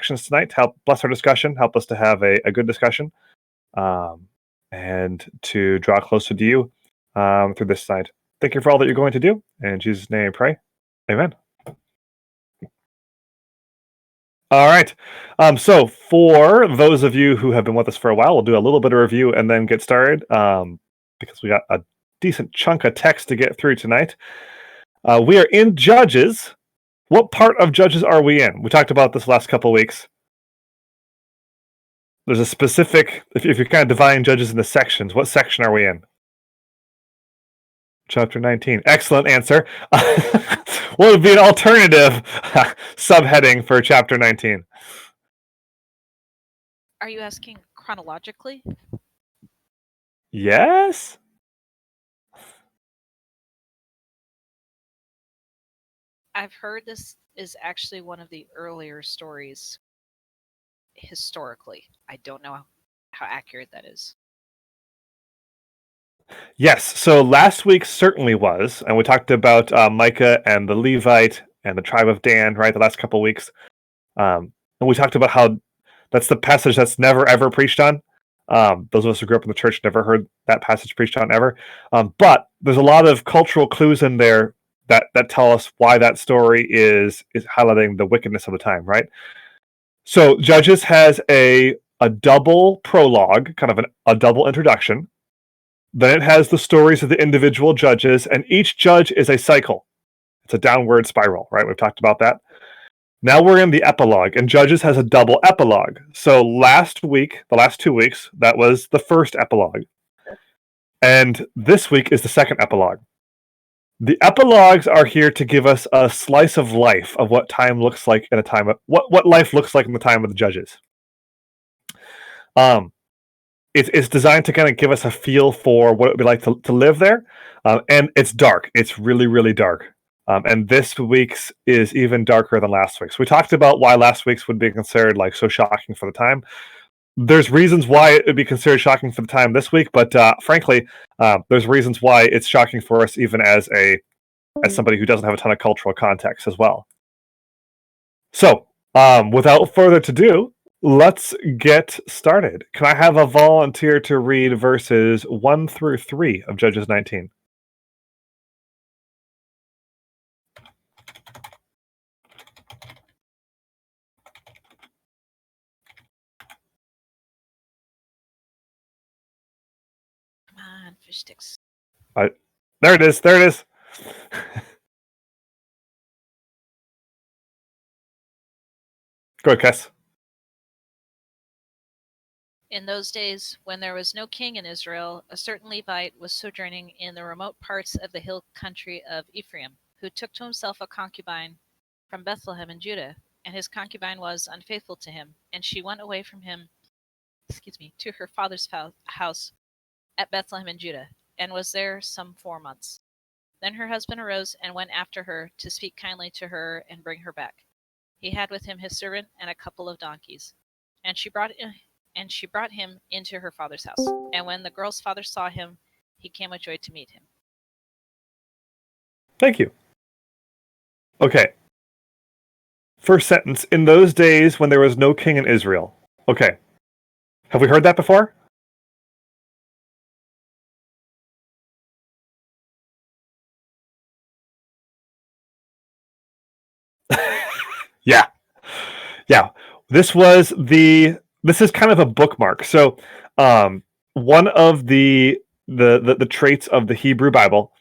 sections tonight to help bless our discussion, help us to have a good discussion, and to draw closer to you through this night. Thank you for all that you're going to do. In Jesus' name I pray. Amen. All right. So for those of you who have been with us for a while, we'll do a little bit of review and then get started because we got a decent chunk of text to get through tonight. We are in Judges. What part of Judges are we in? We talked about this last couple of weeks. There's a specific, if you're kind of dividing Judges into sections, what section are we in? Chapter 19. Excellent answer. What would be an alternative subheading for chapter 19? Are you asking chronologically? Yes? I've heard this is actually one of the earlier stories historically. I don't know how accurate that is. Yes, so last week certainly was, and we talked about Micah and the Levite and the tribe of Dan, right, the last couple of weeks. And we talked about how that's the passage that's never ever preached on. Those of us who grew up in the church never heard that passage preached on ever. But there's a lot of cultural clues in there that tell us why that story is highlighting the wickedness of the time, right? So Judges has a double prologue, kind of a double introduction. Then it has the stories of the individual judges, and each judge is a cycle. It's a downward spiral, right? We've talked about that. Now we're in the epilogue, and Judges has a double epilogue. So last week, the last 2 weeks, that was the first epilogue. And this week is the second epilogue. The epilogues are here to give us a slice of life of what time looks like in a time of what life looks like in the time of the judges. It's designed to kind of give us a feel for what it would be like to live there. And it's dark. It's really, really dark. And this week's is even darker than last week's. We talked about why last week's would be considered like so shocking for the time. There's reasons why it would be considered shocking for the time this week, but frankly, there's reasons why it's shocking for us even as somebody who doesn't have a ton of cultural context as well. So, without further ado, let's get started. Can I have a volunteer to read verses 1 through 3 of Judges 19? Come on, fish sticks. There it is. There it is. Go ahead, Cass. In those days, when there was no king in Israel, a certain Levite was sojourning in the remote parts of the hill country of Ephraim, who took to himself a concubine from Bethlehem in Judah, and his concubine was unfaithful to him, and she went away from him, to her father's house at Bethlehem in Judah, and was there some 4 months. Then her husband arose and went after her to speak kindly to her and bring her back. He had with him his servant and a couple of donkeys, and she brought him into her father's house. And when the girl's father saw him, he came with joy to meet him. Thank you. Okay. First sentence, in those days when there was no king in Israel. Okay. Have we heard that before? Yeah. This is kind of a bookmark. So, one of the traits of the Hebrew Bible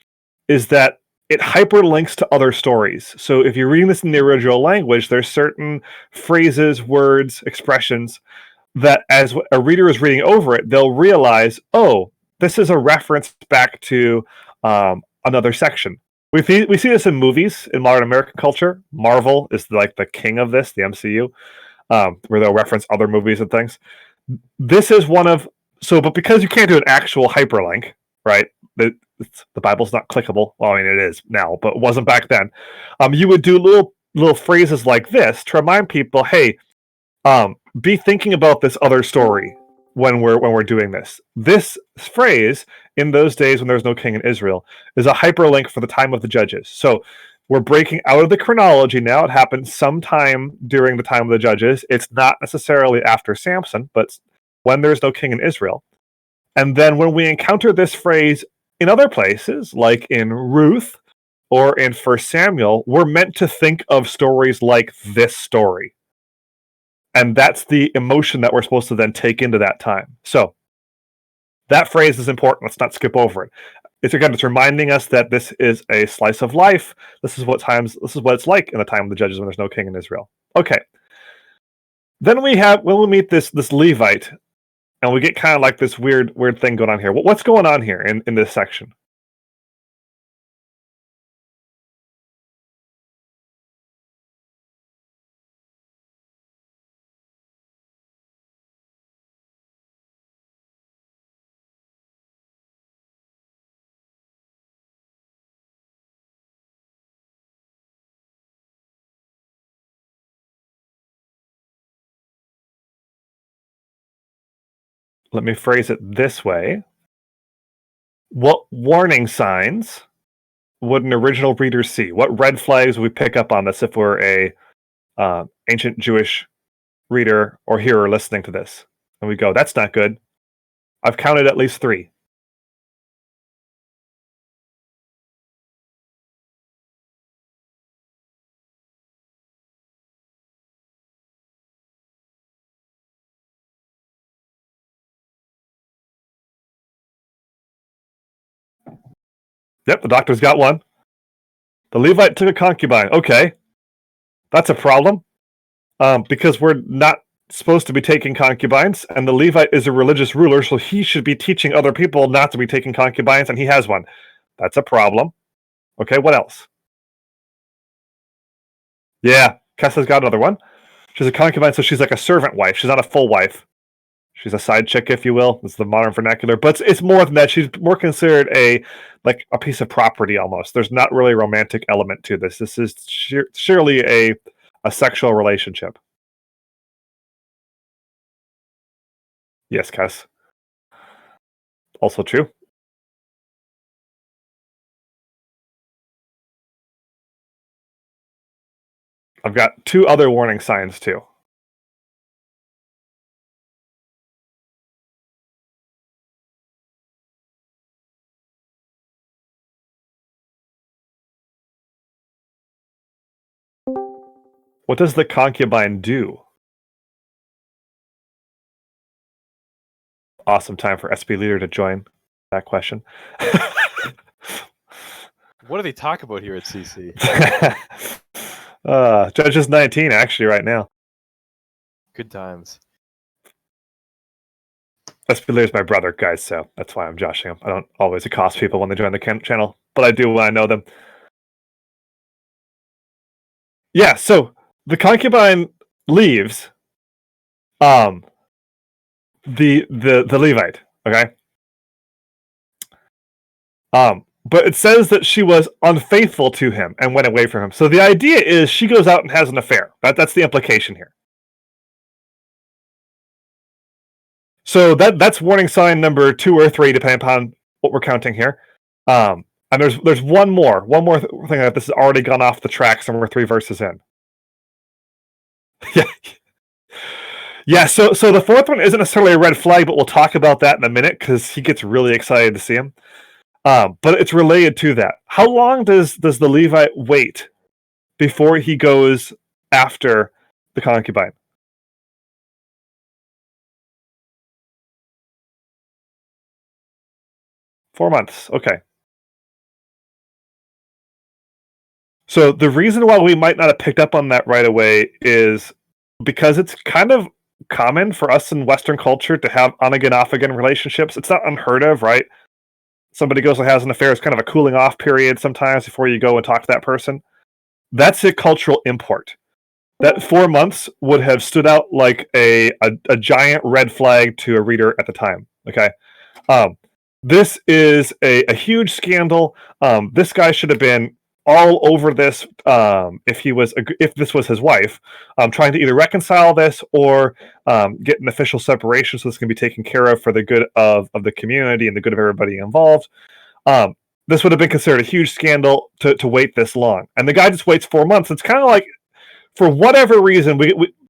is that it hyperlinks to other stories. So if you're reading this in the original language, there's certain phrases, words, expressions that as a reader is reading over it, they'll realize, oh, this is a reference back to another section. We see this in movies, in modern American culture. Marvel is like the king of this, the MCU, where they'll reference other movies and things. This is one of... but because you can't do an actual hyperlink, right? The Bible's not clickable. Well, I mean, it is now, but it wasn't back then. You would do little phrases like this to remind people, hey, be thinking about this other story when we're doing this. This phrase, in those days when there was no king in Israel, is a hyperlink for the time of the judges. So we're breaking out of the chronology now. It happened sometime during the time of the judges. It's not necessarily after Samson, but when there's no king in Israel. And then when we encounter this phrase in other places, like in Ruth or in 1 Samuel, we're meant to think of stories like this story. And that's the emotion that we're supposed to then take into that time. So that phrase is important. Let's not skip over it. It's reminding us that this is a slice of life. This is what it's like in the time of the judges when there's no king in Israel. Okay. Then when we meet this Levite, and we get kind of like this weird thing going on here. What's going on here in this section? Let me phrase it this way. What warning signs would an original reader see? What red flags would we pick up on this if we're a ancient Jewish reader or hearer listening to this? And we go, that's not good. I've counted at least 3. Yep, the doctor's got one. The Levite took a concubine. Okay. That's a problem. Because we're not supposed to be taking concubines, and the Levite is a religious ruler, so he should be teaching other people not to be taking concubines, and he has one. That's a problem. Okay, what else? Yeah, Kessa's got another one. She's a concubine, so she's like a servant wife. She's not a full wife. She's a side chick, if you will. It's the modern vernacular, but it's more than that. She's more considered a piece of property almost. There's not really a romantic element to this. This is surely a sexual relationship. Yes, Cass. Also true. I've got 2 other warning signs too. What does the concubine do? Awesome time for SP Leader to join that question. What do they talk about here at CC? Judges 19, actually, right now. Good times. SP Leader's my brother, guys, so that's why I'm joshing him. I don't always accost people when they join the channel, but I do when I know them. Yeah, so the concubine leaves the Levite, okay? But it says that she was unfaithful to him and went away from him. So the idea is she goes out and has an affair. That's the implication here. So that's warning sign number 2 or 3, depending upon what we're counting here. And there's one more thing that this has already gone off the tracks, and we're 3 verses in. Yeah. So the 4th one isn't necessarily a red flag, but we'll talk about that in a minute because he gets really excited to see him. But it's related to that. How long does the Levite wait before he goes after the concubine? Four months. Okay. So the reason why we might not have picked up on that right away is because it's kind of common for us in Western culture to have on-again, off-again relationships. It's not unheard of, right? Somebody goes and has an affair. It's kind of a cooling off period sometimes before you go and talk to that person. That's a cultural import. That 4 months would have stood out like a giant red flag to a reader at the time. Okay. This is a huge scandal. This guy should have been all over this if this was his wife, trying to either reconcile this or get an official separation so this can be taken care of for the good of the community and the good of everybody involved. this would have been considered a huge scandal to wait this long. And the guy just waits 4 months. It's kind of like, for whatever reason,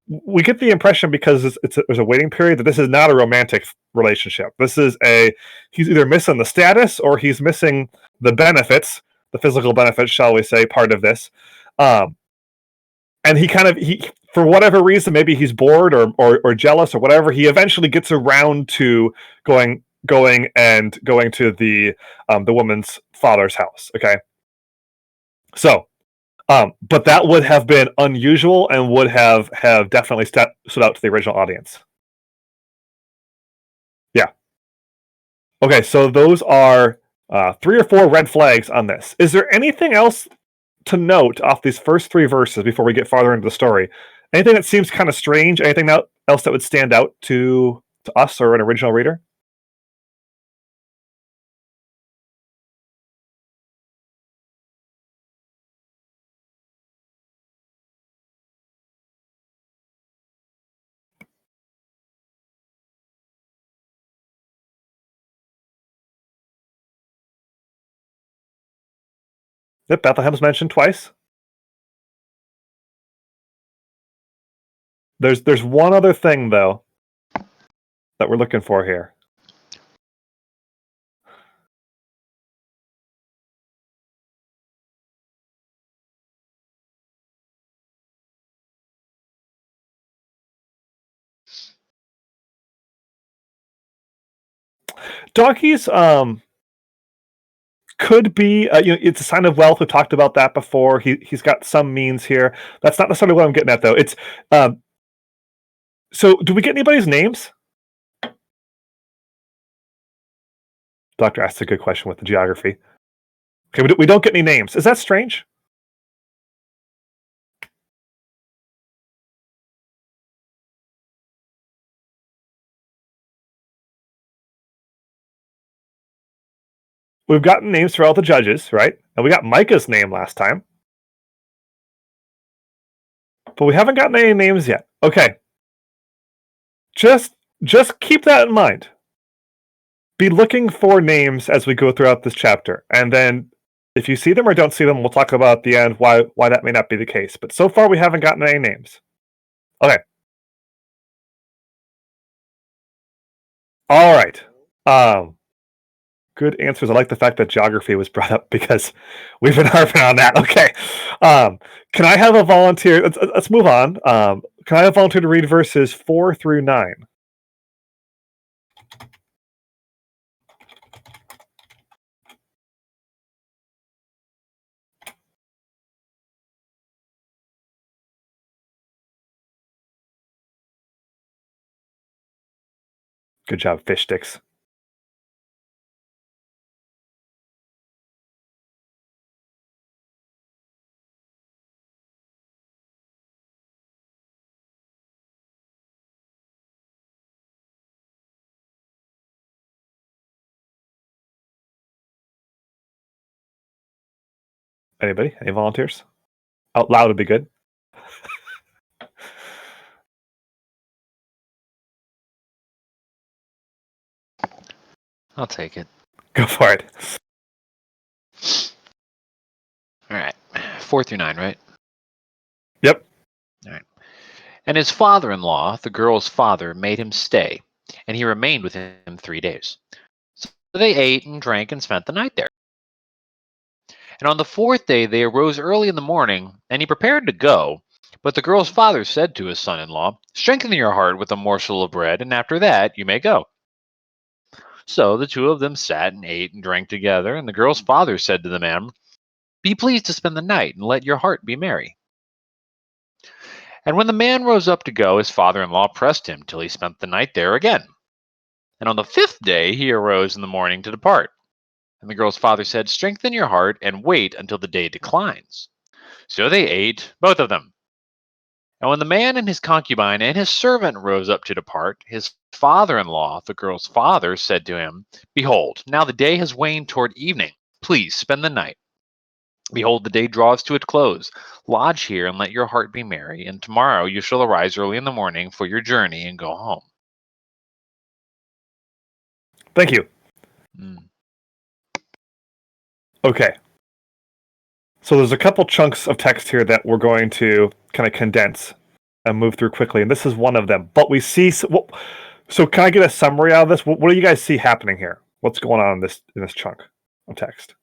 we get the impression, because there's a waiting period, that this is not a romantic relationship. This is he's either missing the status or he's missing the benefits, the physical benefits, shall we say, part of this. And he for whatever reason, maybe he's bored or jealous or whatever, he eventually gets around to going to the woman's father's house. Okay, so. But that would have been unusual and would have definitely stood out to the original audience. Yeah. Okay, so those are 3 or 4 red flags on this. Is there anything else to note off these first 3 verses before we get farther into the story? Anything that seems kind of strange? Anything else that would stand out to us or an original reader? Yep, Bethlehem's mentioned twice. There's one other thing, though, that we're looking for here. Donkeys could be, it's a sign of wealth. We talked about that before. He's got some means here. That's not necessarily what I'm getting at, though. It's so. Do we get anybody's names? Doctor asked a good question with the geography. Okay, we don't get any names. Is that strange? We've gotten names for all the judges, right? And we got Micah's name last time. But we haven't gotten any names yet. Okay. Just keep that in mind. Be looking for names as we go throughout this chapter. And then if you see them or don't see them, we'll talk about at the end why that may not be the case. But so far we haven't gotten any names. Okay. All right. Good answers. I like the fact that geography was brought up because we've been harping on that. Okay. Can I have a volunteer? Let's move on. Can I have a volunteer to read verses 4 through 9? Good job, fish sticks. Anybody? Any volunteers? Out loud would be good. I'll take it. Go for it. All right. 4 through 9, right? Yep. All right. And his father-in-law, the girl's father, made him stay, and he remained with him 3 days. So they ate and drank and spent the night there. And on the 4th day they arose early in the morning, and he prepared to go. But the girl's father said to his son-in-law, "Strengthen your heart with a morsel of bread, and after that you may go." So the 2 of them sat and ate and drank together, and the girl's father said to the man, "Be pleased to spend the night, and let your heart be merry." And when the man rose up to go, his father-in-law pressed him till he spent the night there again. And on the 5th day he arose in the morning to depart. And the girl's father said, "Strengthen your heart, and wait until the day declines." So they ate, both of them. And when the man and his concubine and his servant rose up to depart, his father-in-law, the girl's father, said to him, "Behold, now the day has waned toward evening. Please spend the night. Behold, the day draws to its close. Lodge here and let your heart be merry, and tomorrow you shall arise early in the morning for your journey and go home." Thank you. Okay. So there's a couple chunks of text here that we're going to kind of condense and move through quickly, and this is one of them. But we see. So can I get a summary out of this? What do you guys see happening here? What's going on in this chunk of text?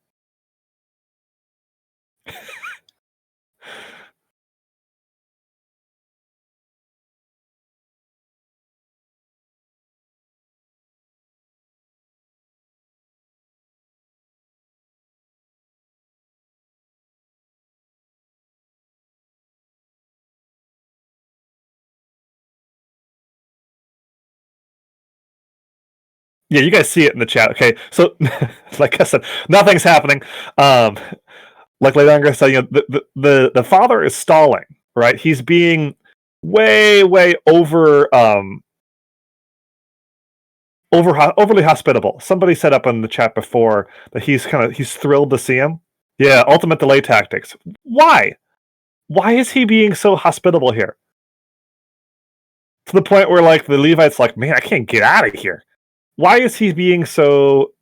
Yeah, you guys see it in the chat. Okay, so like I said, nothing's happening. Like Leandra said, the father is stalling, right? He's being way overly hospitable. Somebody said up in the chat before that he's thrilled to see him. Yeah, ultimate delay tactics. Why? Why is he being so hospitable here? To the point where like the Levite's like, man, I can't get out of here. Why is he being so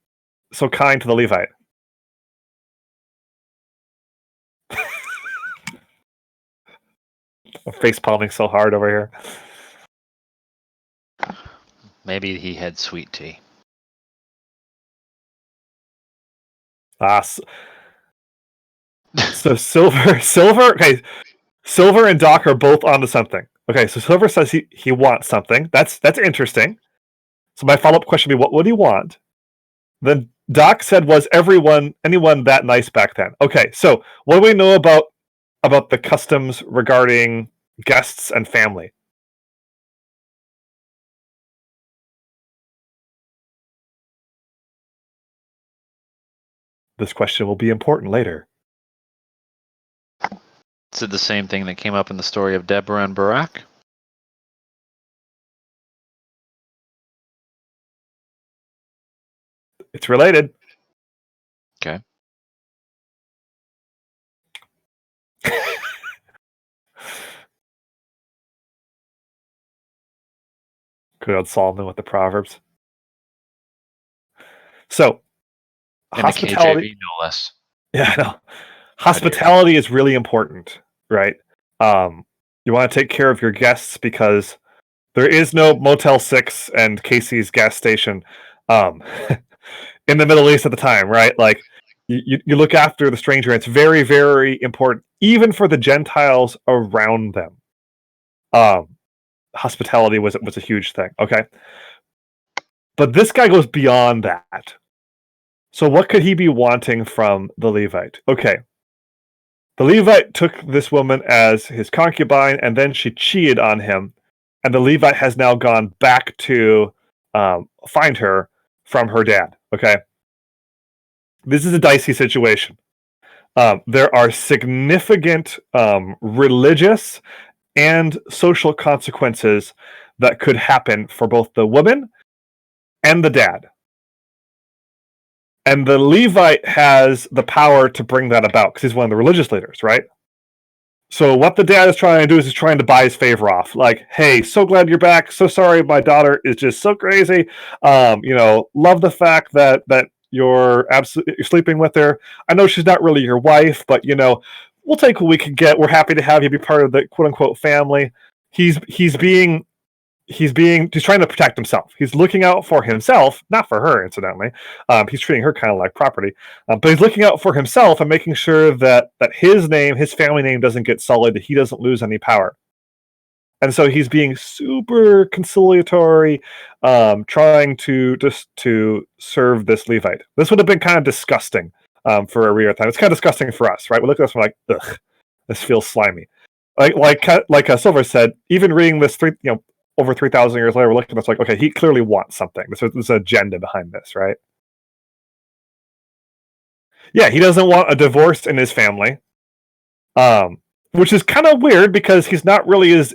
kind to the Levite? I'm face palming so hard over here. Maybe he had sweet tea. So Silver. Okay, Silver and Doc are both onto something. Okay, so Silver says he wants something. That's interesting. So my follow-up question would be, what would he want? Then Doc said, was anyone that nice back then? Okay, so what do we know about the customs regarding guests and family? This question will be important later. Is it the same thing that came up in the story of Deborah and Barak? It's related. Okay. Good old Solomon with the Proverbs. So, In hospitality. the KJV, no less. Yeah, I know. Hospitality is really important, right? You want to take care of your guests because there is no Motel 6 and Casey's gas station in the Middle East at the time, right? Like, you look after the stranger. It's very, very important, even for the Gentiles around them. Hospitality was a huge thing, okay? But this guy goes beyond that. So what could he be wanting from the Levite? Okay. The Levite took this woman as his concubine, and then she cheated on him, and the Levite has now gone back to find her from her dad, okay? This is a dicey situation. There are significant religious and social consequences that could happen for both the woman and the dad. And the Levite has the power to bring that about because he's one of the religious leaders, right? So what the dad is trying to do is he's trying to buy his favor off. Like, hey, so glad you're back. So sorry, my daughter is just so crazy. Love the fact that you're sleeping with her. I know she's not really your wife, but we'll take what we can get. We're happy to have you be part of the quote unquote family. He's trying to protect himself. He's looking out for himself, not for her, incidentally. He's treating her kind of like property, but he's looking out for himself and making sure that his name, his family name, doesn't get sullied, that he doesn't lose any power. And so he's being super conciliatory, trying to serve this Levite. This would have been kind of disgusting for a real time. It's kind of disgusting for us, right? We look at this and we're like, ugh, this feels slimy. Like Silver said, even reading this over 3,000 years later, we're looking at this like, okay, he clearly wants something. There's an agenda behind this, right? Yeah, he doesn't want a divorce in his family, which is kind of weird because he's not really this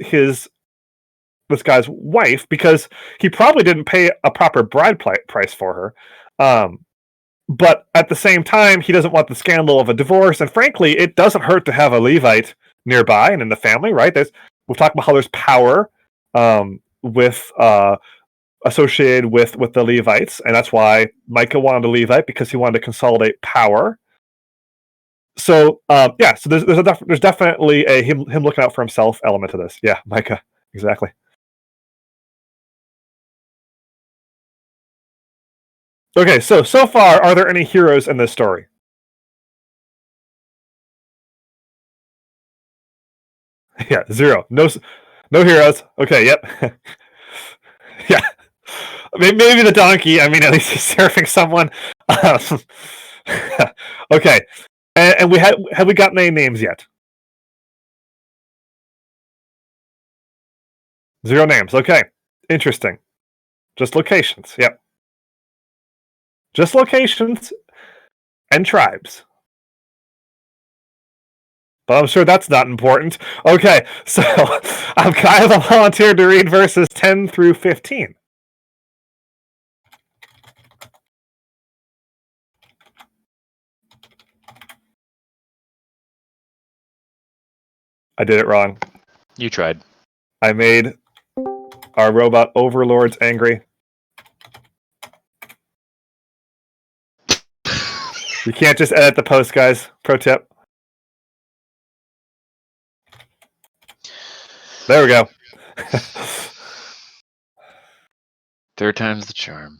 guy's wife, because he probably didn't pay a proper bride price for her. But at the same time, he doesn't want the scandal of a divorce, and frankly, it doesn't hurt to have a nearby and in the family, right? We'll talk about how there's power associated with the Levites, and that's why Micah wanted a Levite, because he wanted to consolidate power. So yeah, so there's definitely a him looking out for himself element to this. Yeah, Micah, exactly. Okay, so far, are there any heroes in this story? Yeah, 0. No heroes. Okay, yep. Yeah, maybe the donkey. I mean, at least he's serving someone. Okay, and have we gotten any names yet? 0 names. Okay, interesting. Just locations. Yep. Just locations and tribes. But I'm sure that's not important. Okay, so I'm kind of a volunteer to read verses 10 through 15. I did it wrong. You tried. I made our robot overlords angry. You can't just edit the post, guys. Pro tip. There we go. Third time's the charm.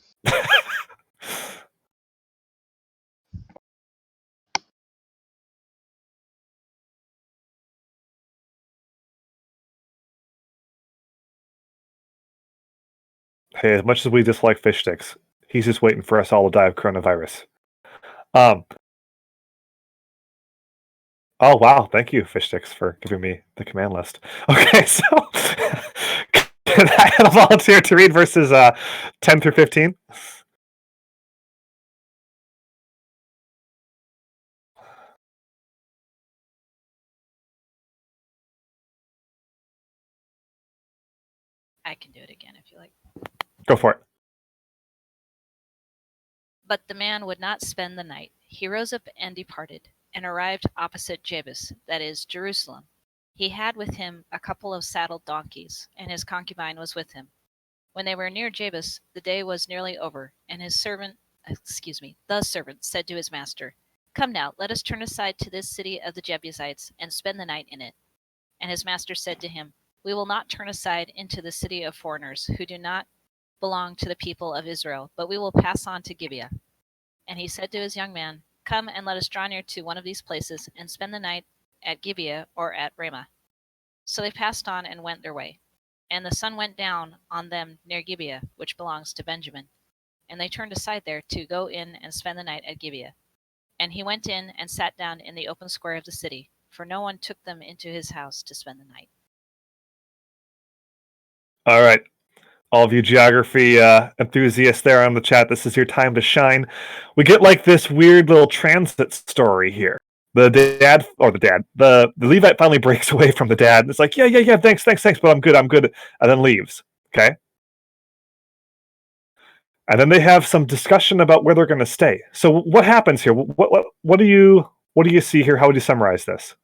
Hey, as much as we dislike fish sticks, he's just waiting for us all to die of coronavirus. Oh wow, thank you, fish sticks, for giving me the command list. Okay, so can I have a volunteer to read verses 10 through 15? I can do it again if you like. Go for it. But the man would not spend the night. He rose up and departed, and arrived opposite Jebus, that is, Jerusalem. He had with him a couple of saddled donkeys, and his concubine was with him. When they were near Jebus, the day was nearly over, and the servant said to his master, "Come now, let us turn aside to this city of the Jebusites, and spend the night in it." And his master said to him, "We will not turn aside into the city of foreigners, who do not belong to the people of Israel, but we will pass on to Gibeah." And he said to his young man, "Come and let us draw near to one of these places, and spend the night at Gibeah or at Ramah." So they passed on and went their way. And the sun went down on them near Gibeah, which belongs to Benjamin. And they turned aside there to go in and spend the night at Gibeah. And he went in and sat down in the open square of the city, for no one took them into his house to spend the night. All right. All of you geography enthusiasts there on the chat, this is your time to shine. We get like this weird little transit story here. The Levite finally breaks away from the dad. It's like, yeah, thanks, but I'm good, and then leaves. Okay. And then they have some discussion about where they're going to stay. So what happens here? What do you see here? How would you summarize this?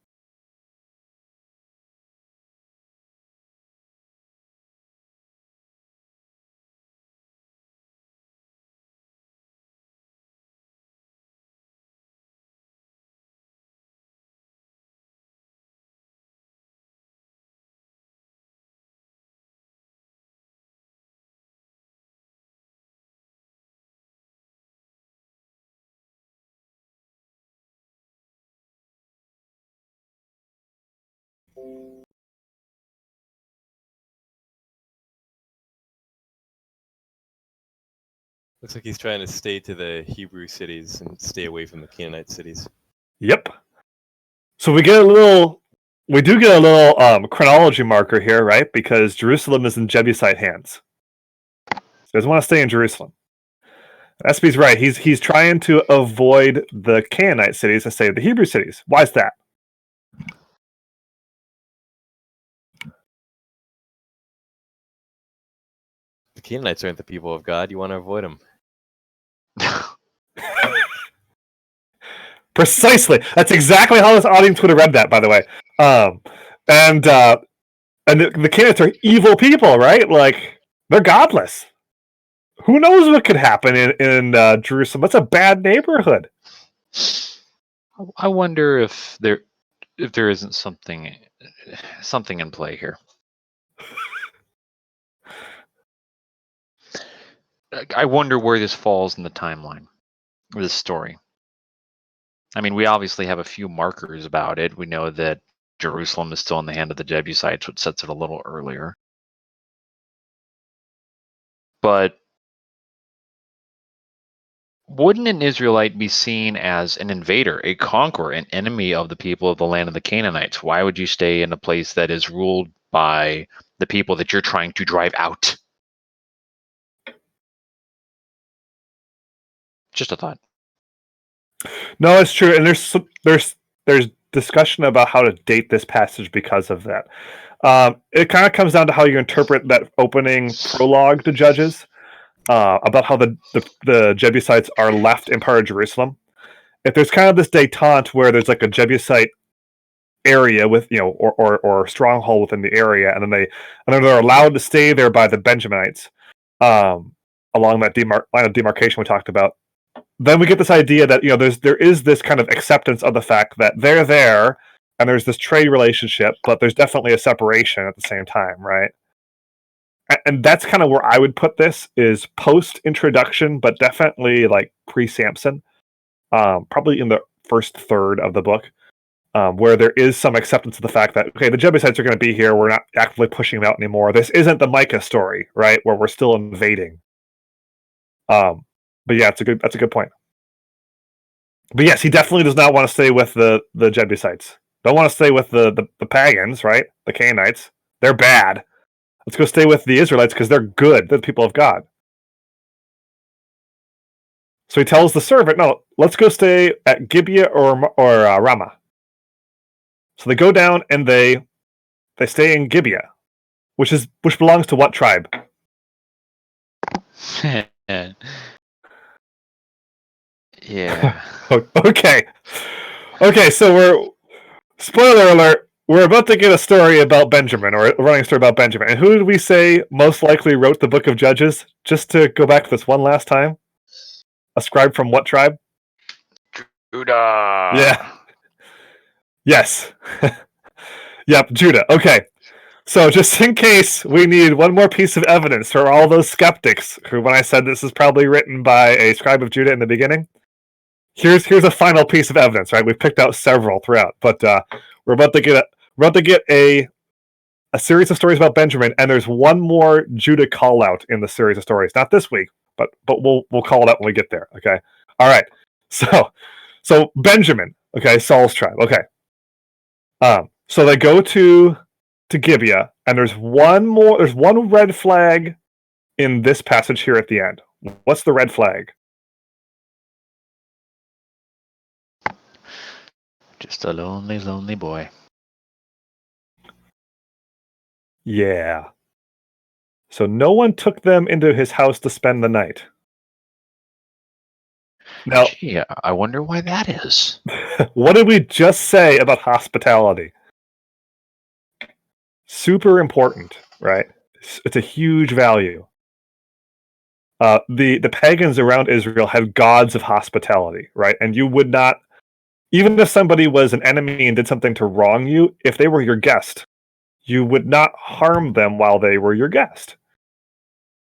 Looks like he's trying to stay to the Hebrew cities and stay away from the Canaanite cities. Yep. So we do get a little chronology marker here, right? Because Jerusalem is in Jebusite hands. So he doesn't want to stay in Jerusalem. SB's right. He's trying to avoid the Canaanite cities and stay the Hebrew cities. Why is that? The Canaanites aren't the people of God. You want to avoid them. Precisely. That's exactly how this audience would have read that, by the way. And the Canaanites are evil people, right? Like, they're godless. Who knows what could happen in Jerusalem? That's a bad neighborhood. I wonder if there isn't something in play here. I wonder where this falls in the timeline of this story. I mean, we obviously have a few markers about it. We know that Jerusalem is still in the hand of the Jebusites, which sets it a little earlier. But wouldn't an Israelite be seen as an invader, a conqueror, an enemy of the people of the land of the Canaanites? Why would you stay in a place that is ruled by the people that you're trying to drive out? Just a thought. No, it's true, and there's discussion about how to date this passage because of that. It kind of comes down to how you interpret that opening prologue to Judges about how the Jebusites are left in part of Jerusalem. If there's kind of this détente where there's like a Jebusite area with or stronghold within the area, and then they're allowed to stay there by the Benjaminites along that line of demarcation we talked about. Then we get this idea that there is this kind of acceptance of the fact that they're there and there's this trade relationship, but there's definitely a separation at the same time, right? And that's kind of where I would put this, is post introduction, but definitely like pre-Samson, probably in the first third of the book, where there is some acceptance of the fact that, okay, the Jebusites are going to be here. We're not actively pushing them out anymore. This isn't the Micah story, right, where we're still invading. But yeah, that's a good point. But yes, he definitely does not want to stay with the Jebusites. Don't want to stay with the pagans, right? The Canaanites. They're bad. Let's go stay with the Israelites because they're good. They're the people of God. So he tells the servant, no, let's go stay at Gibeah or Ramah. So they go down and they stay in Gibeah, which belongs to what tribe? Yeah. Okay. So spoiler alert, we're about to get a story about Benjamin, or a running story about Benjamin. And who did we say most likely wrote the book of Judges? Just to go back to this one last time. A scribe from what tribe? Judah. Yeah. Yes. Yep, Judah. Okay. So just in case we need one more piece of evidence for all those skeptics who, when I said this is probably written by a scribe of Judah in the beginning, here's a final piece of evidence, right? We've picked out several throughout, but we're about to get a series of stories about Benjamin, and there's one more Judah call out in the series of stories. Not this week, but we'll call it out when we get there. Okay. All right. So Benjamin, okay, Saul's tribe. Okay. So they go to Gibeah, and there's one red flag in this passage here at the end. What's the red flag? Just a lonely, lonely boy. Yeah. So no one took them into his house to spend the night. Now, Gee, I wonder why that is. what did we just say about hospitality? Super important, right? It's a huge value. The pagans around Israel had gods of hospitality, right? And you would not, even if somebody was an enemy and did something to wrong you, if they were your guest, you would not harm them while they were your guest.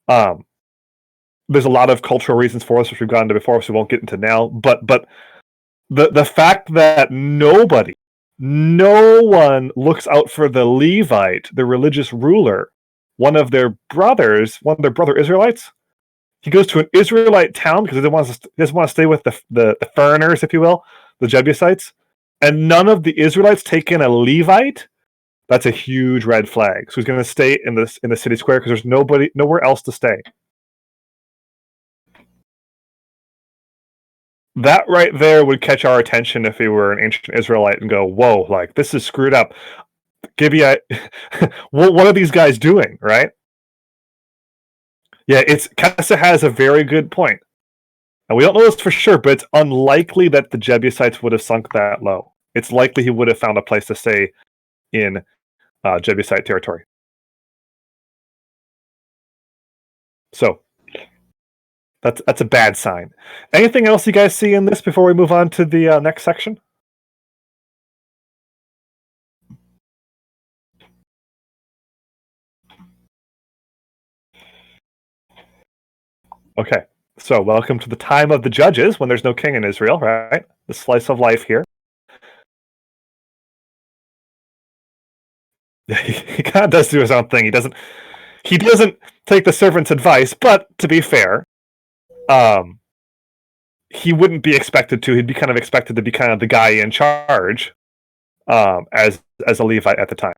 There's a lot of cultural reasons for this, which we've gone into before, so we won't get into now. But the fact that no one looks out for the Levite, the religious ruler, one of their brother Israelites. He goes to an Israelite town because he doesn't want to stay with the foreigners, if you will, the Jebusites, and none of the Israelites take in a Levite. That's a huge red flag. So he's going to stay in the city square because there's nowhere else to stay. That right there would catch our attention if we were an ancient Israelite and go, "Whoa, like this is screwed up." Gibeah, what are these guys doing, right? Yeah, Kessa has a very good point. And we don't know this for sure, but it's unlikely that the Jebusites would have sunk that low. It's likely he would have found a place to stay in Jebusite territory. So that's a bad sign. Anything else you guys see in this before we move on to the next section? Okay, so welcome to the time of the judges when there's no king in Israel, right? The slice of life here. He kind of does do his own thing. He doesn't take the servant's advice, but to be fair, he wouldn't be expected to. He'd be kind of expected to be kind of the guy in charge, as a Levite at the time.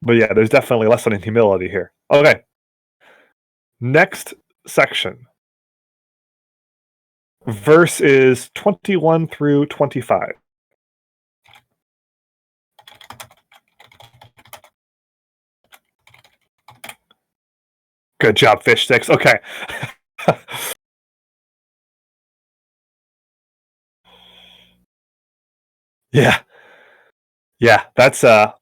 But yeah, there's definitely a lesson in humility here. Okay. Next section. Verse is 21 through 25. Good job, fish sticks. Okay. Yeah. Yeah, that's a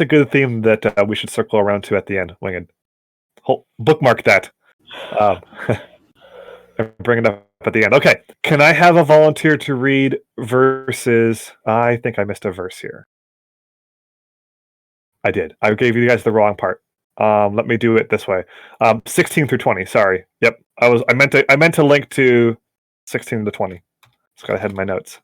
good theme that we should circle around to at the end. Winged. Bookmark that. And bring it up at the end. Okay. Can I have a volunteer to read verses? I think I missed a verse here. I did. I gave you guys the wrong part. Let me do it this way. 16 through 20. Sorry. Yep. I meant to link to 16 to 20. Just got ahead in my notes.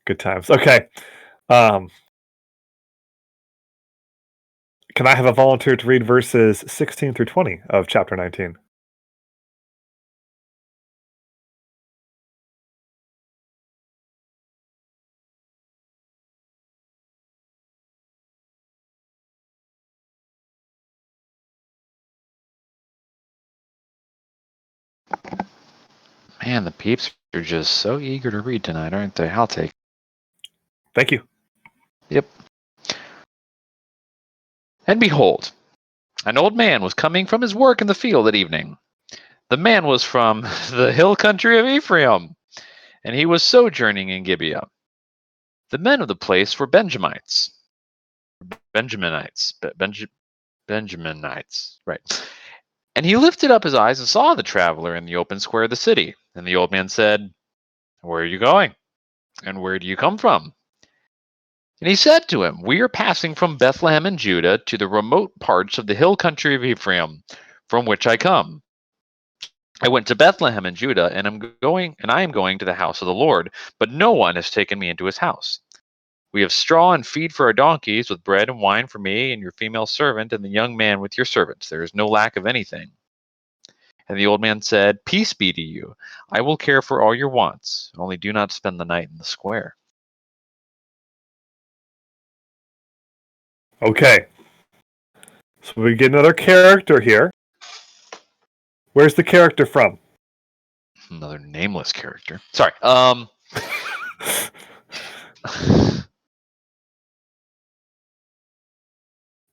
Good times. Okay. Can I have a volunteer to read verses 16 through 20 of chapter 19? Man, the peeps are just so eager to read tonight, aren't they? I'll take. Thank you. Yep. And behold, an old man was coming from his work in the field at evening. The man was from the hill country of Ephraim, and he was sojourning in Gibeah. The men of the place were Benjamites. Benjaminites, right. And he lifted up his eyes and saw the traveler in the open square of the city. And the old man said, "Where are you going? And where do you come from?" And he said to him, "We are passing from Bethlehem in Judah to the remote parts of the hill country of Ephraim, from which I come. I went to Bethlehem in Judah, and I am going to the house of the Lord, but no one has taken me into his house. We have straw and feed for our donkeys, with bread and wine for me and your female servant, and the young man with your servants. There is no lack of anything." And the old man said, "Peace be to you. I will care for all your wants. Only do not spend the night in the square." Okay. So we get another character here. Where's the character from? Another nameless character. Sorry.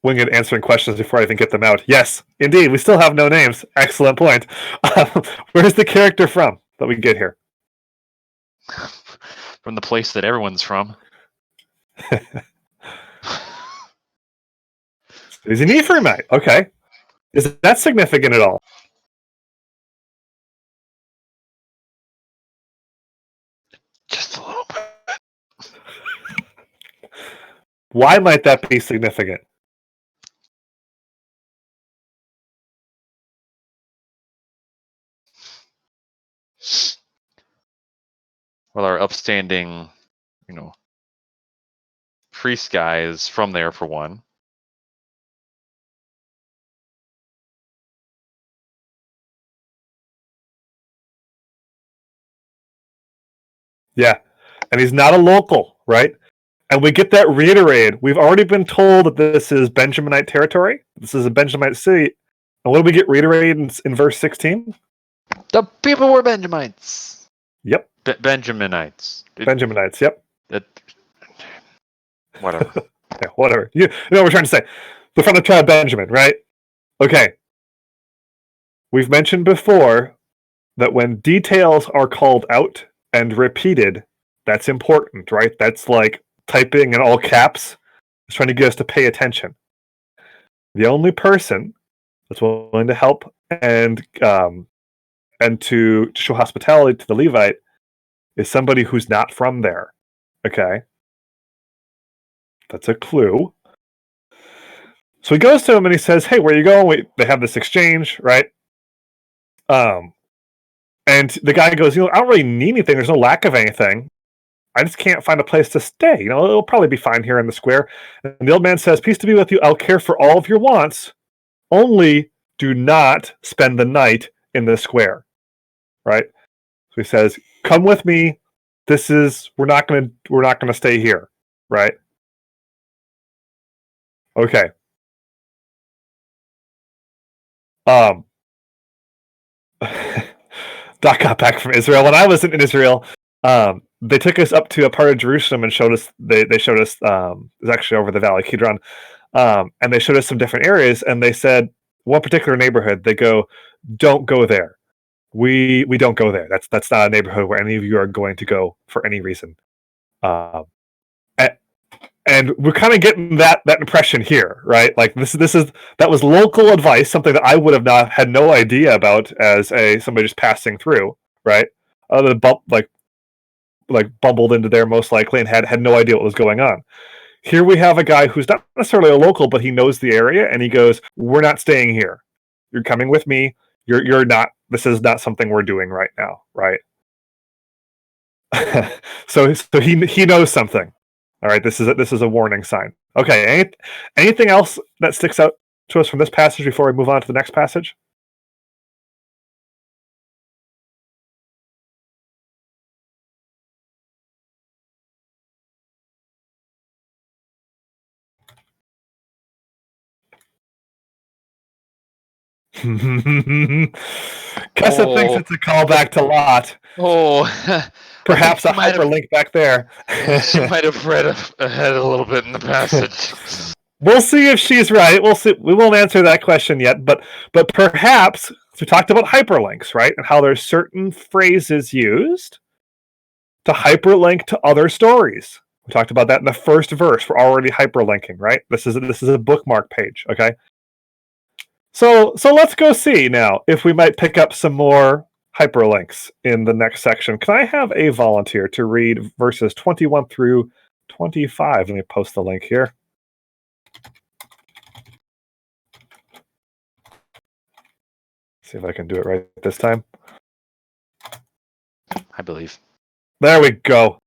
Winged answering questions before I even get them out. Yes, indeed. We still have no names. Excellent point. Where's the character from that we get here? From the place that everyone's from. He's an Ephraimite. Okay. Is that significant at all? Just a little bit. Why might that be significant? Well, our upstanding, priest guy is from there for one. Yeah. And he's not a local, right? And we get that reiterated. We've already been told that this is Benjaminite territory. This is a Benjaminite city. And what do we get reiterated in verse 16? The people were Benjamites. Yep. Benjaminites. Benjaminites, yep. Whatever. Yeah, whatever. You know what we're trying to say. They're from the tribe of Benjamin, right? Okay. We've mentioned before that when details are called out and repeated, that's important, right? That's like typing in all caps. It's trying to get us to pay attention. the only person that's willing to help and to show hospitality to the Levite is somebody who's not from there. Okay? That's a clue. So he goes to him and he says, "Hey, where are you going?" They have this exchange, right? And the guy goes, "I don't really need anything. There's no lack of anything. I just can't find a place to stay. It'll probably be fine here in the square." And the old man says, "Peace to be with you. I'll care for all of your wants. Only do not spend the night in the square." Right? So he says, "Come with me. We're not gonna stay here." Right? Okay. Doc got back from Israel. When I was in Israel, they took us up to a part of Jerusalem and showed us. They showed us. It was actually over the Valley Kidron, and they showed us some different areas. And they said one particular neighborhood. They go, "Don't go there. We don't go there. That's not a neighborhood where any of you are going to go for any reason." And we're kind of getting that impression here, right? Like that was local advice, something that I would have had no idea about as somebody just passing through, right? Other than bumbled into there most likely and had no idea what was going on. Here we have a guy who's not necessarily a local, but he knows the area, and he goes, "We're not staying here. You're coming with me. You're not. This is not something we're doing right now, right?" so he knows something. All right, this is a warning sign. Okay, anything else that sticks out to us from this passage before we move on to the next passage? Kessa thinks it's a callback to Lot. Oh, Perhaps a hyperlink back there. She might have read ahead a little bit in the passage. We'll see if she's right. We'll see. We won't answer that question yet, but perhaps we talked about hyperlinks, right? And how there's certain phrases used to hyperlink to other stories. We talked about that in the first verse. We're already hyperlinking, right? This is a bookmark page, okay? So let's go see now if we might pick up some more hyperlinks in the next section. Can I have a volunteer to read verses 21 through 25? Let me post the link here. See if I can do it right this time. I believe. There we go.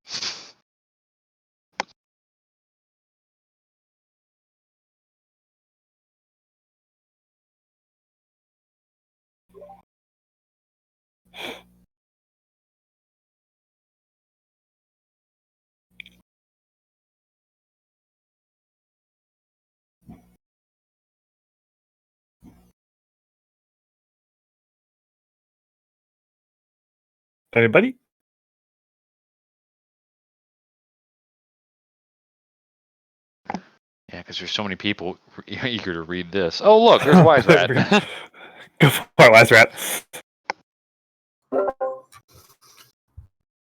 Anybody? Yeah, because there's so many people eager to read this. Oh, look, there's Wise Rat. Go for it, Wise Rat.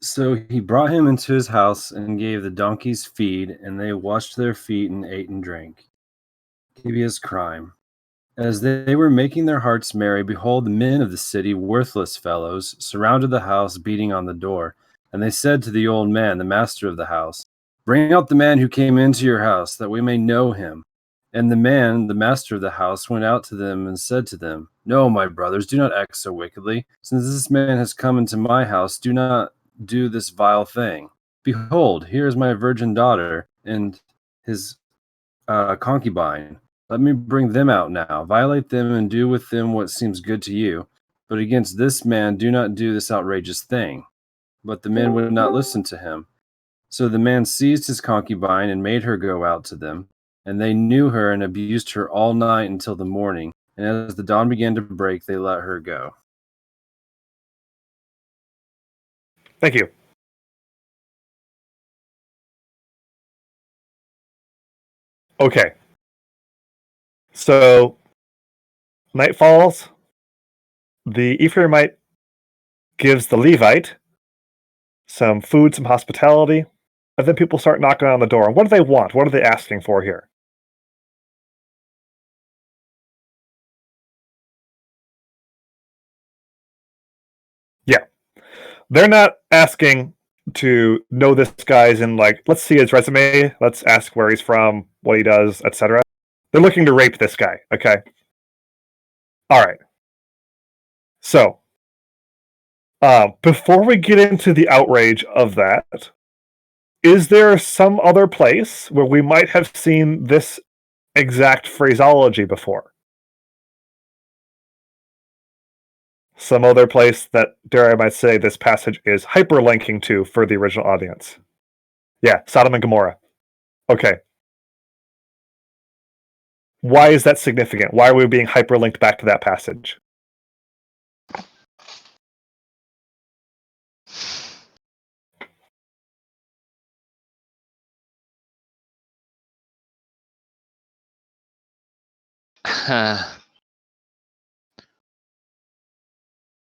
So he brought him into his house and gave the donkeys feed, and they washed their feet and ate and drank. Gibeah's crime. As they were making their hearts merry, behold, the men of the city, worthless fellows, surrounded the house, beating on the door. And they said to the old man, the master of the house, "Bring out the man who came into your house, that we may know him." And the man, the master of the house, went out to them and said to them, "No, my brothers, do not act so wickedly. Since this man has come into my house, do not do this vile thing. Behold, here is my virgin daughter and his concubine. Let me bring them out now, violate them, and do with them what seems good to you. But against this man do not do this outrageous thing." But the men would not listen to him. So the man seized his concubine and made her go out to them. And they knew her and abused her all night until the morning. And as the dawn began to break, they let her go. Thank you. Okay. So, night falls. The Ephraimite gives the Levite some food, some hospitality, and then people start knocking on the door. And what do they want? What are they asking for here? they're not asking to know this guy's in like, let's see his resume, let's ask where he's from, what he does, etc. They're looking to rape this guy. Okay. All right. So, before we get into the outrage of that, is there some other place where we might have seen this exact phraseology before? Some other place that, dare I might say, this passage is hyperlinking to for the original audience. Yeah, Sodom and Gomorrah. Okay. Why is that significant? Why are we being hyperlinked back to that passage?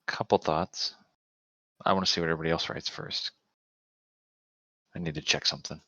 Couple thoughts. I want to see what everybody else writes first. I need to check something.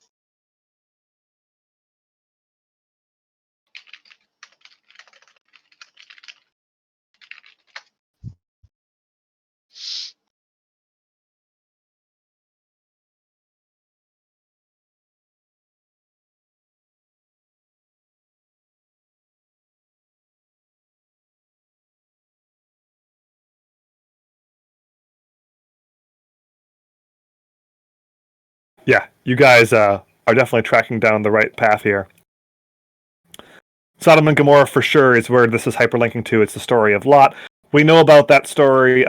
Yeah, you guys are definitely tracking down the right path here. Sodom and Gomorrah for sure is where this is hyperlinking to. It's the story of Lot. We know about that story.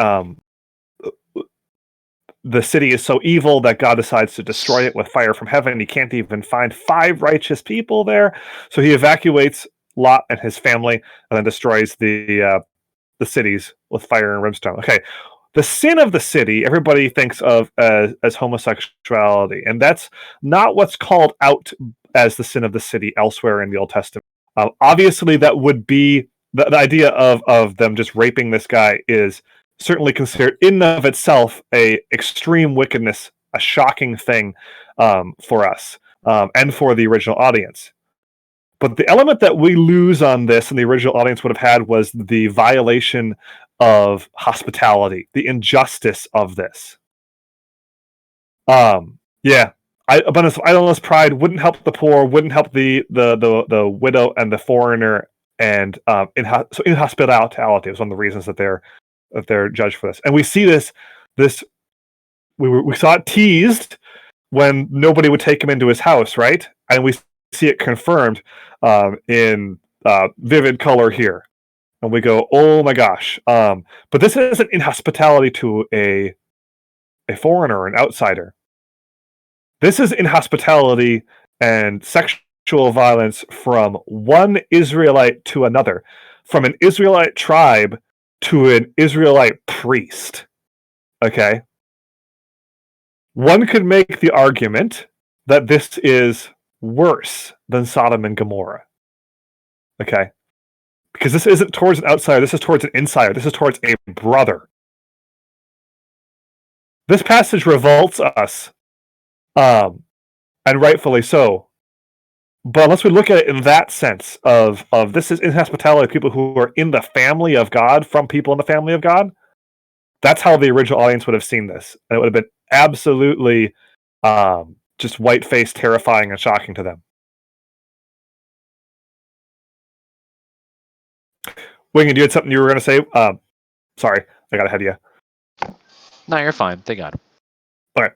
The city is so evil that God decides to destroy it with fire from heaven. He can't even find 5 righteous people there, so he evacuates Lot and his family and then destroys the cities with fire and brimstone. Okay, the sin of the city everybody thinks of as homosexuality, and that's not what's called out as the sin of the city elsewhere in the Old Testament. Obviously, that would be the idea of them just raping this guy is certainly considered in and of itself a extreme wickedness, a shocking thing for us and for the original audience. But the element that we lose on this and the original audience would have had was the violation of hospitality, the injustice of this. Yeah. Idleness, pride wouldn't help the poor, wouldn't help the widow and the foreigner, and so inhospitality is one of the reasons that they're judged for this. And we see this we saw it teased when nobody would take him into his house, right? And we see it confirmed in vivid color here, and we go, oh my gosh! But this isn't inhospitality to a foreigner, an outsider. This is inhospitality and sexual violence from one Israelite to another, from an Israelite tribe to an Israelite priest. Okay? One could make the argument that this is worse than Sodom and Gomorrah. Okay? Because this isn't towards an outsider, this is towards an insider, this is towards a brother. This passage revolts us. And rightfully so. But unless we look at it in that sense of this is inhospitality of people who are in the family of God from people in the family of God, that's how the original audience would have seen this. And it would have been absolutely just white-faced, terrifying, and shocking to them. Wingen, you had something you were going to say? Sorry, I got ahead of you. No, you're fine. They got him. Okay.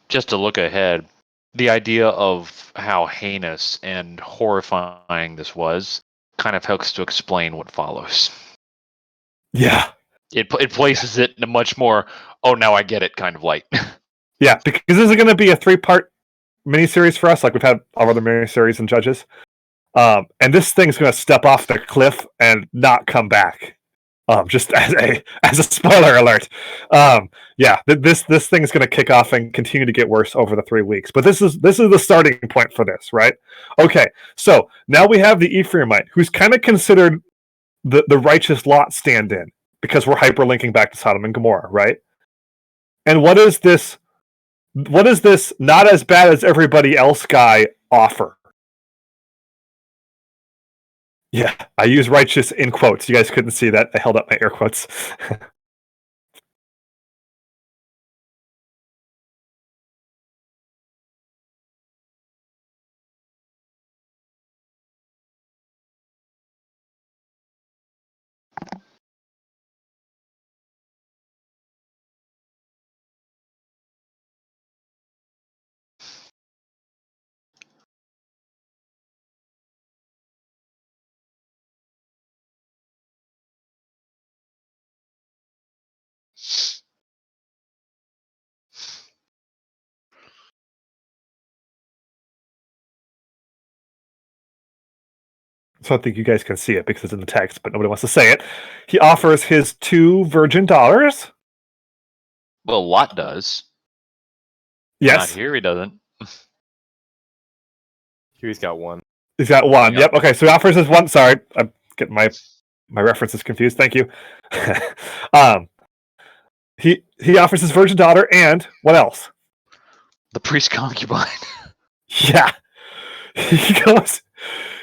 Just to look ahead, the idea of how heinous and horrifying this was kind of helps to explain what follows. Yeah. It places it in a much more, oh, now I get it kind of light. Yeah, because this is going to be a 3-part miniseries for us, like we've had all other miniseries and Judges. And this thing's going to step off the cliff and not come back. Just as a spoiler alert. Yeah, this thing is going to kick off and continue to get worse over the 3 weeks. But this is the starting point for this, right? Okay, so now we have the Ephraimite, who's kind of considered the righteous Lot stand-in, because we're hyperlinking back to Sodom and Gomorrah, right? And what is this not as bad as everybody else guy offer? Yeah, I use righteous in quotes. You guys couldn't see that. I held up my air quotes. So I think you guys can see it because it's in the text, but nobody wants to say it. He offers his 2 virgin daughters. Well, Lot does. Yes. Not here, he doesn't. Here he's got one. He's got 1. Yep. Yep. Okay. So he offers his 1. Sorry. I'm getting my references confused. Thank you. He offers his virgin daughter and what else? The priest concubine. Yeah. He goes,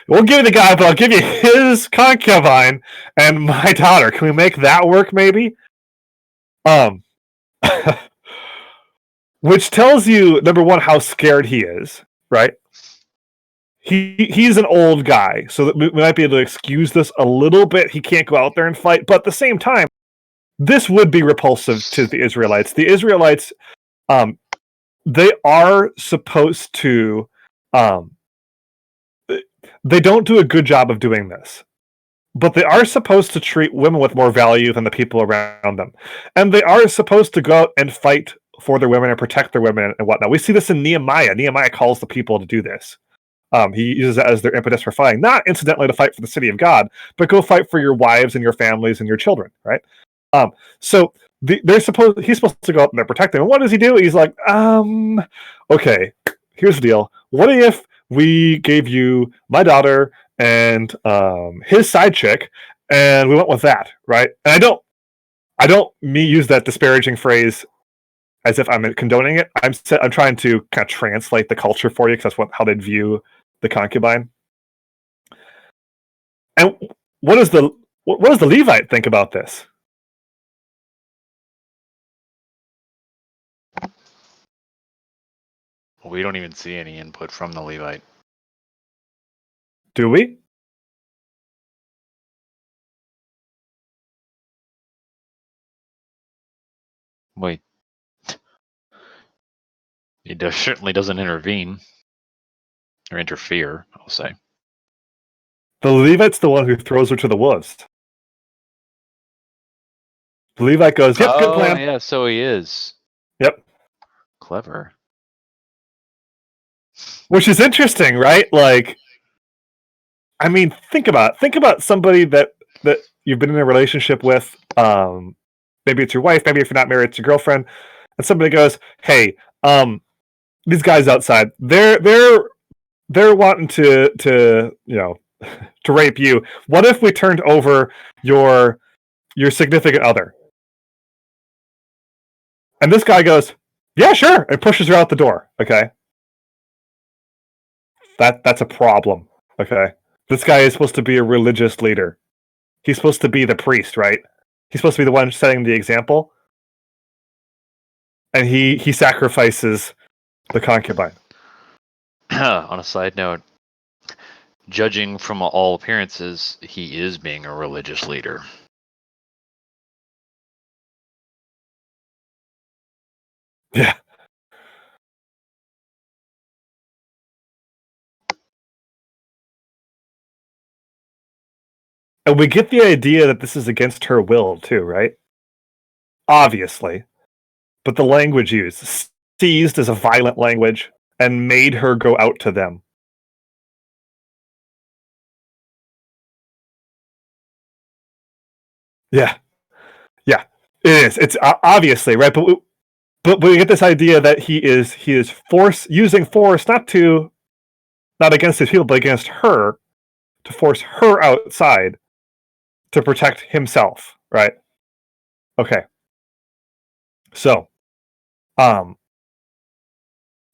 we'll give you the guy, but I'll give you his concubine and my daughter. Can we make that work, maybe? Which tells you, number one, how scared he is, right? He's an old guy, so that we might be able to excuse this a little bit. He can't go out there and fight, but at the same time, this would be repulsive to the Israelites. The Israelites, they are supposed to, they don't do a good job of doing this, but they are supposed to treat women with more value than the people around them. And they are supposed to go out and fight for their women and protect their women and whatnot. We see this in Nehemiah. Nehemiah calls the people to do this. He uses that as their impetus for fighting, not incidentally to fight for the city of God, but go fight for your wives and your families and your children, right? So he's supposed to go up and protect them. And what does he do? He's like, okay, here's the deal. What if we gave you my daughter and his side chick, and we went with that, right? And I don't use that disparaging phrase as if I'm condoning it. I'm trying to kind of translate the culture for you, because that's how they'd view the concubine. And what does the Levite think about this? We don't even see any input from the Levite. Do we? Wait. He certainly doesn't intervene. Or interfere, I'll say. The Levite's the one who throws her to the wolves. The Levite goes, yep, good plan. Yeah, so he is. Yep. Clever. Which is interesting, right? Like, I mean, think about somebody that you've been in a relationship with. Maybe it's your wife, maybe if you're not married, it's your girlfriend, and somebody goes, hey, these guys outside, they're wanting to to rape you. What if we turned over your significant other? And this guy goes, yeah, sure, and pushes her out the door. Okay, that's a problem. Okay, this guy is supposed to be a religious leader. He's supposed to be the priest, right? He's supposed to be the one setting the example, and he sacrifices the concubine. On a side note, judging from all appearances, he is being a religious leader. Yeah. And we get the idea that this is against her will, too, right? Obviously. But the language used, seized as a violent language, and made her go out to them. Yeah. Yeah. It is. It's obviously, right? But we get this idea that he is using force not against his people, but against her, to force her outside to protect himself, right? Okay. So,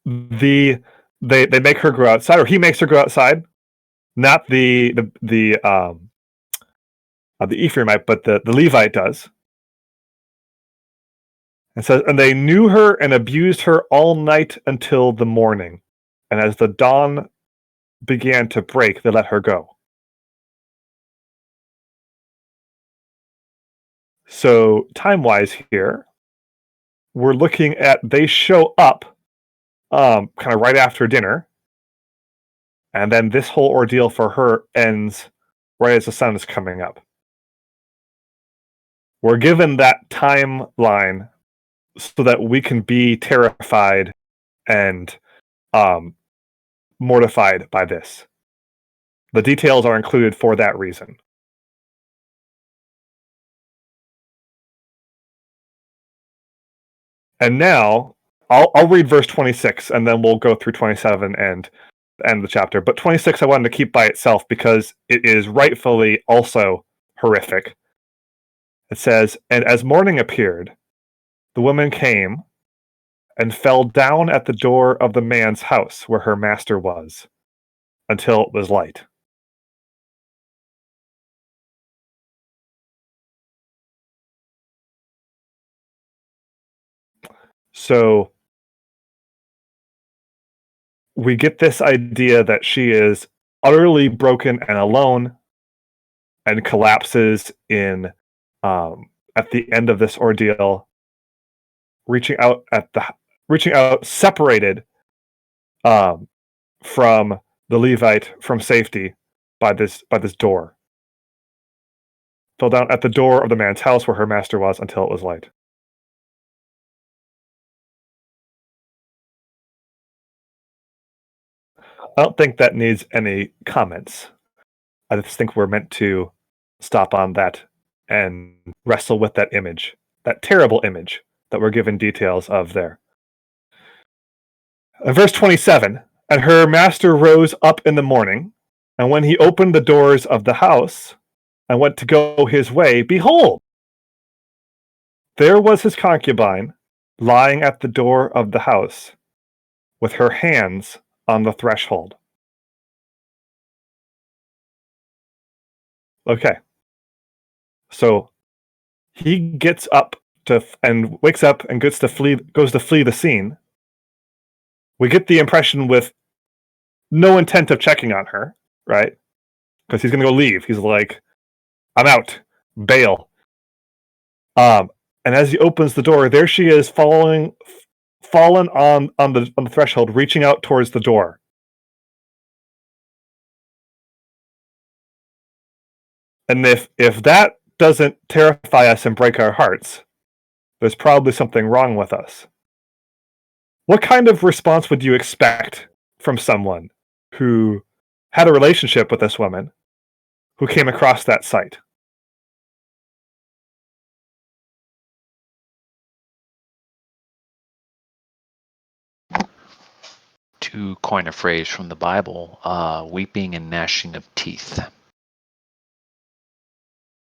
they make her go outside, or he makes her go outside. Not the Ephraimite, but the Levite does. And says, and they knew her and abused her all night until the morning. And as the dawn began to break, they let her go. So, time-wise here, we're looking at they show up kind of right after dinner, and then this whole ordeal for her ends right as the sun is coming up. We're given that timeline so that we can be terrified and mortified by this. The details are included for that reason. And now, I'll read verse 26, and then we'll go through 27 and end the chapter. But 26 I wanted to keep by itself because it is rightfully also horrific. It says, "And as morning appeared, the woman came and fell down at the door of the man's house where her master was, until it was light." So we get this idea that she is utterly broken and alone and collapses in at the end of this ordeal, reaching out separated from the Levite from safety by this door. Fell down at the door of the man's house where her master was until it was light. I don't think that needs any comments. I just think we're meant to stop on that and wrestle with that image, that terrible image that we're given details of there. Verse 27, "And her master rose up in the morning, and when he opened the doors of the house and went to go his way, behold, there was his concubine lying at the door of the house with her hands on the threshold." Okay. So he gets up and wakes up and goes to flee the scene. We get the impression with no intent of checking on her, right? Because he's going to go leave. He's like, "I'm out. Bail." And as he opens the door, there she is, fallen on the threshold, reaching out towards the door. And if that doesn't terrify us and break our hearts, there's probably something wrong with us. What kind of response would you expect from someone who had a relationship with this woman who came across that sight? To coin a phrase from the Bible, weeping and gnashing of teeth.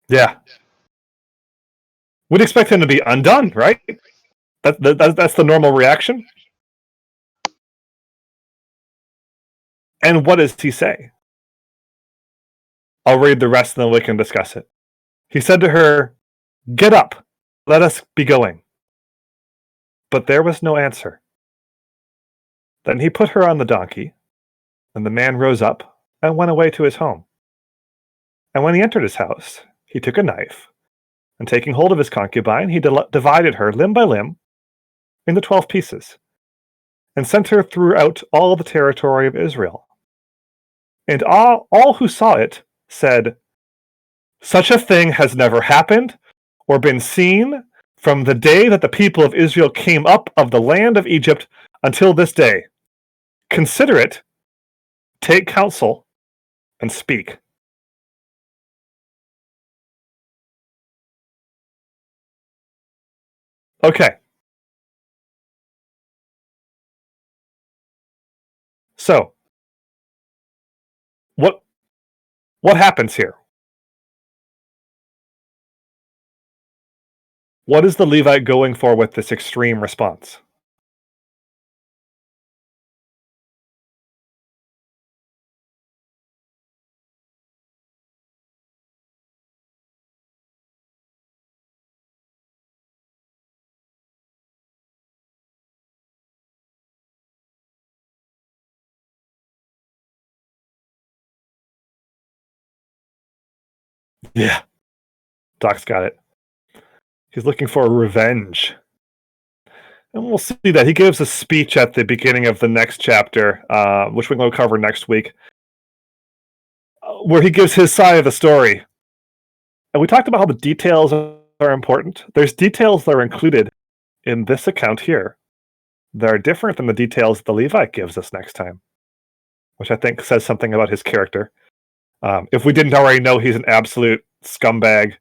Yeah. We'd expect him to be undone, right? That's the normal reaction. And what does he say? I'll read the rest and then we can discuss it. He said to her, "Get up, let us be going." But there was no answer. Then he put her on the donkey, and the man rose up and went away to his home. And when he entered his house, he took a knife, and taking hold of his concubine, he divided her limb by limb into 12 pieces, and sent her throughout all the territory of Israel. And all who saw it said, "Such a thing has never happened or been seen from the day that the people of Israel came up of the land of Egypt until this day. Consider it, take counsel, and speak." Okay. So, what happens here? What is the Levite going for with this extreme response? Yeah. Doc's got it. He's looking for revenge. And we'll see that. He gives a speech at the beginning of the next chapter, which we're going to cover next week, where he gives his side of the story. And we talked about how the details are important. There's details that are included in this account here that are different than the details the Levite gives us next time, which I think says something about his character. If we didn't already know he's an absolute scumbag,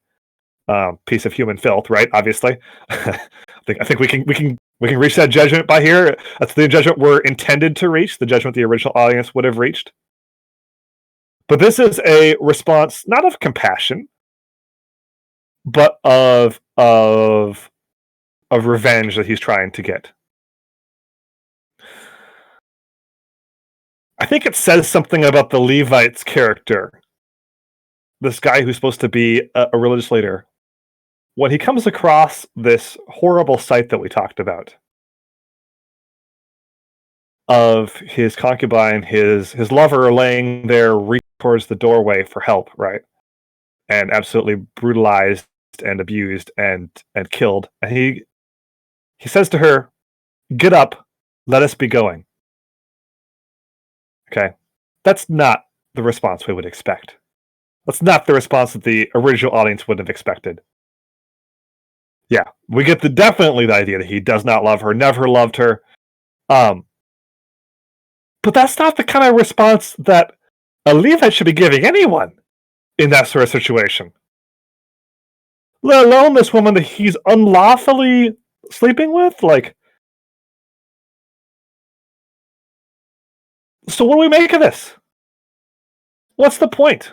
piece of human filth, right? Obviously, I think we can reach that judgment by here. That's the judgment we're intended to reach, the judgment the original audience would have reached. But this is a response not of compassion, but of revenge that he's trying to get. I think it says something about the Levite's character, this guy who's supposed to be a religious leader, when he comes across this horrible sight that we talked about of his concubine, his lover laying there reaching towards the doorway for help, right? And absolutely brutalized and abused and killed. And he says to her, "Get up, let us be going." Okay? That's not the response we would expect. That's not the response that the original audience would have expected. Yeah, we get definitely the idea that he does not love her, never loved her. But that's not the kind of response that a Levite should be giving anyone in that sort of situation. Let alone this woman that he's unlawfully sleeping with? Like, so what do we make of this? What's the point?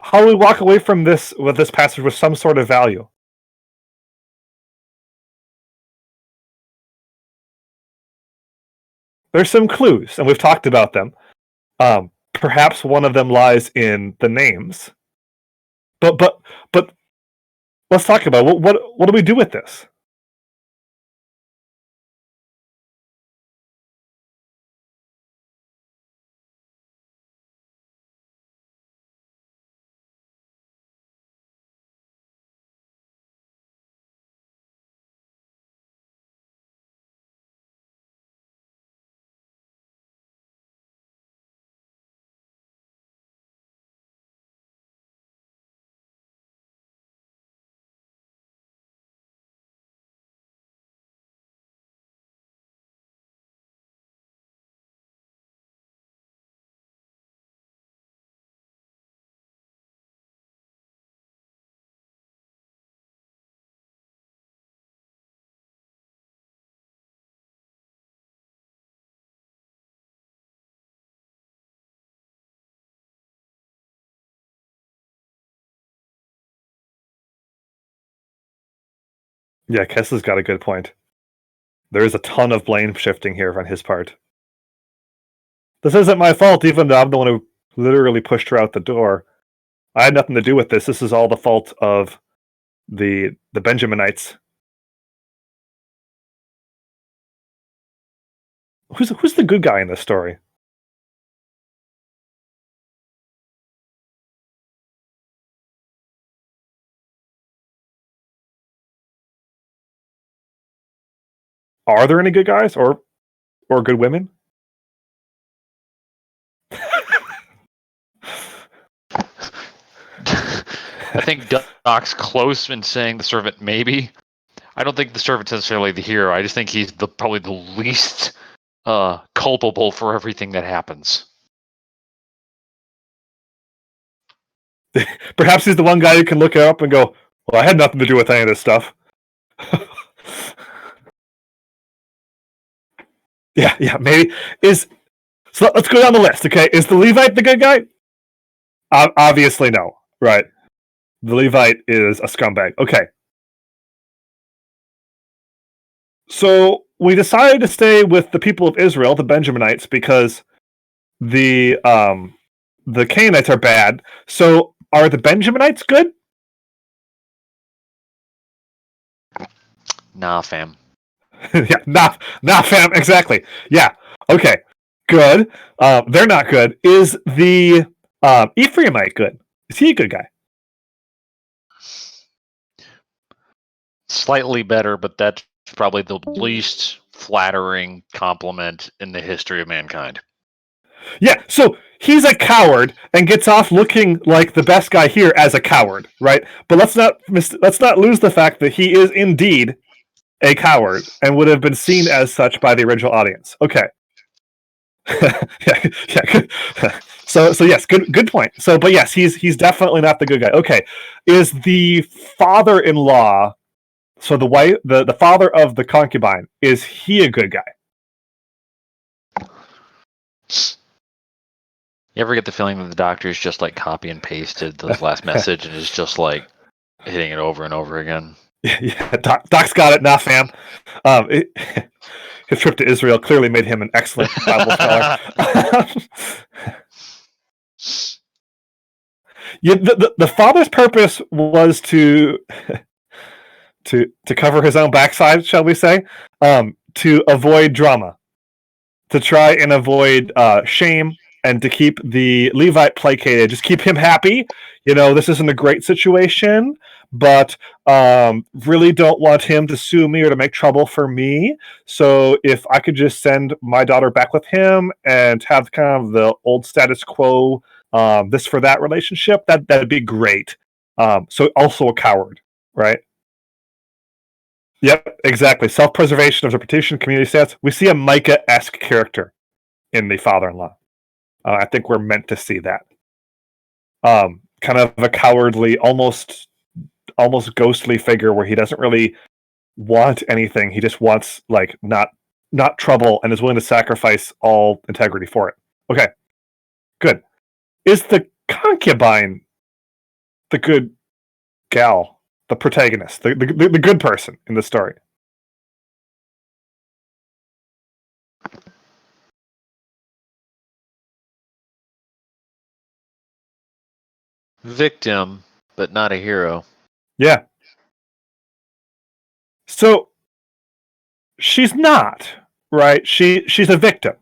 How do we walk away from this passage with some sort of value? There's some clues, and we've talked about them. Perhaps one of them lies in the names. But let's talk about what do we do with this? Yeah, Kessa's got a good point. There is a ton of blame shifting here on his part. This isn't my fault, even though I'm the one who literally pushed her out the door. I had nothing to do with this. This is all the fault of the Benjaminites. Who's the good guy in this story? Are there any good guys or good women? I think Doc's close in saying the servant maybe. I don't think the servant's necessarily the hero. I just think he's probably the least culpable for everything that happens. Perhaps he's the one guy who can look up and go, "Well, I had nothing to do with any of this stuff." Yeah, maybe. So let's go down the list, okay? Is the Levite the good guy? Obviously no, right? The Levite is a scumbag. Okay. So we decided to stay with the people of Israel, the Benjaminites, because the Canaanites are bad. So are the Benjaminites good? Nah, fam. Yeah, nah, fam. Exactly. Yeah. Okay. Good. They're not good. Is the Ephraimite good? Is he a good guy? Slightly better, but that's probably the least flattering compliment in the history of mankind. Yeah, so he's a coward and gets off looking like the best guy here as a coward, right? But let's not lose the fact that he is indeed a coward and would have been seen as such by the original audience. Okay. Yeah. Good. So yes, good point. So, but yes, he's definitely not the good guy. Okay, is the father-in-law, so the wife, the father of the concubine, is he a good guy? You ever get the feeling that the doctor's just like copy and pasted this last message and is just like hitting it over and over again? Yeah, Doc's got it. Nah, fam. His trip to Israel clearly made him an excellent Bible scholar. Yeah, the father's purpose was to cover his own backside, shall we say, to avoid drama, to try and avoid shame, and to keep the Levite placated, just keep him happy. This isn't a great situation, but really don't want him to sue me or to make trouble for me. So if I could just send my daughter back with him and have kind of the old status quo, this for that relationship, that'd be great. So also a coward, right? Yep, exactly. Self-preservation of reputation, community stats. We see a Micah-esque character in the father-in-law. I think we're meant to see that. Kind of a cowardly, almost ghostly figure where he doesn't really want anything. He just wants not trouble and is willing to sacrifice all integrity for it. Okay, good. Is the concubine the good gal, the protagonist, the good person in the story? Victim, but not a hero. Yeah. So she's not, right? She's a victim.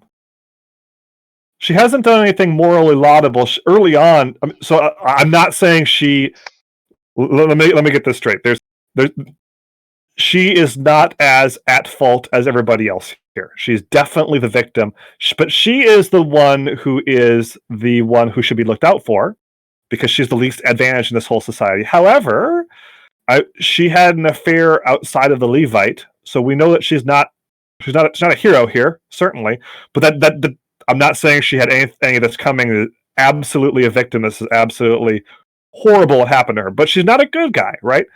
She hasn't done anything morally laudable early on. So I'm not saying she. Let me get this straight. She is not as at fault as everybody else here. She's definitely the victim, but she is the one who should be looked out for because she's the least advantaged in this whole society. However, she had an affair outside of the Levite, so we know that she's not a hero here, certainly. But that I'm not saying she had anything that's coming. Absolutely a victim. This is absolutely horrible what happened to her. But she's not a good guy, right?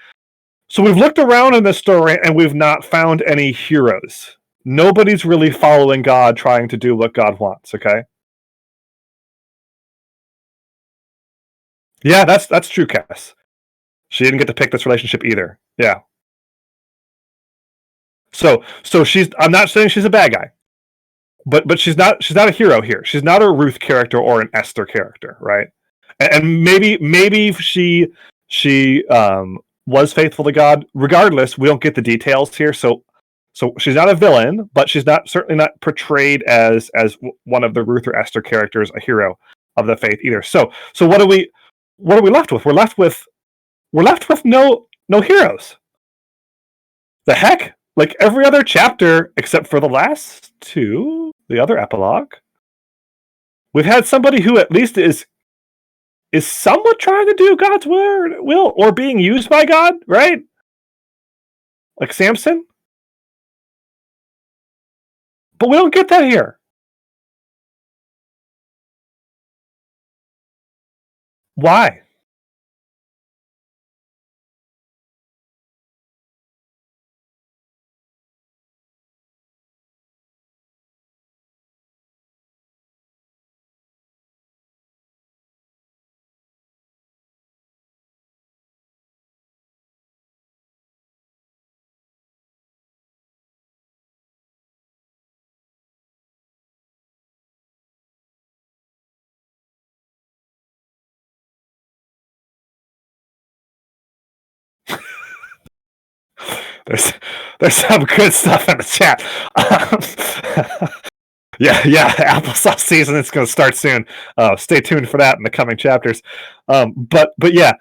So we've looked around in this story and we've not found any heroes. Nobody's really following God, trying to do what God wants. Okay. Yeah, that's true, Cass. She didn't get to pick this relationship either. Yeah. So I'm not saying she's a bad guy, but she's not a hero here. She's not a Ruth character or an Esther character, right? And maybe she was faithful to God. Regardless, we don't get the details here. So she's not a villain, but she's certainly not portrayed as one of the Ruth or Esther characters, a hero of the faith either. So what are we left with? We're left with no heroes. The heck? Like every other chapter except for the last two, the other epilogue, we've had somebody who at least is somewhat trying to do God's will or being used by God, right? Like Samson. But we don't get that here. Why? There's some good stuff in the chat. Yeah, applesauce season is going to start soon. Stay tuned for that in the coming chapters. But yeah,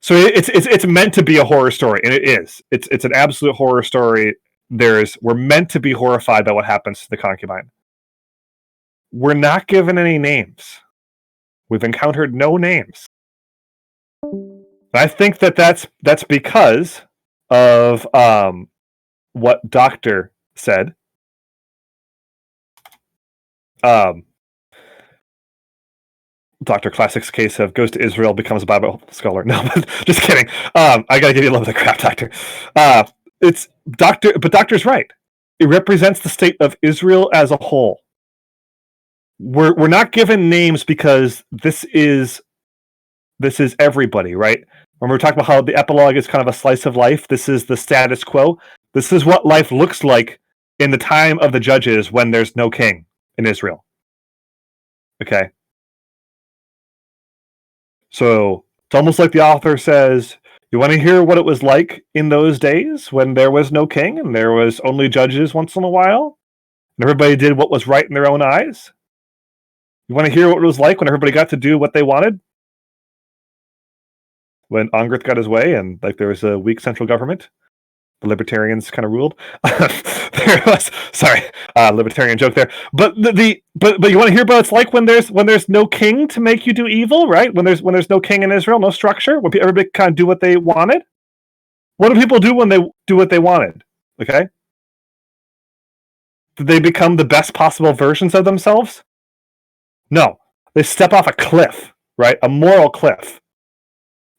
so it's meant to be a horror story, and it is. It's an absolute horror story. We're meant to be horrified by what happens to the concubine. We're not given any names. We've encountered no names. I think that's because of what Doctor said. Dr. Classic's case of goes to Israel, becomes a Bible scholar. No, but just kidding. I gotta give you a little bit of crap, Doctor. It's Doctor, but Doctor's right. It represents the state of Israel as a whole. We're not given names because this is everybody, right? When we're talking about how the epilogue is kind of a slice of life, this is the status quo. This is what life looks like in the time of the judges when there's no king in Israel. Okay. So it's almost like the author says, you want to hear what it was like in those days when there was no king and there was only judges once in a while and everybody did what was right in their own eyes? You want to hear what it was like when everybody got to do what they wanted? When Ongrith got his way and like there was a weak central government, the libertarians kind of ruled. There was, sorry, libertarian joke there. But but you want to hear about what it's like when there's no king to make you do evil, right? When there's no king in Israel, no structure, when everybody kind of do what they wanted. What do people do when they do what they wanted? Okay, did they become the best possible versions of themselves? No, they step off a cliff, right? A moral cliff.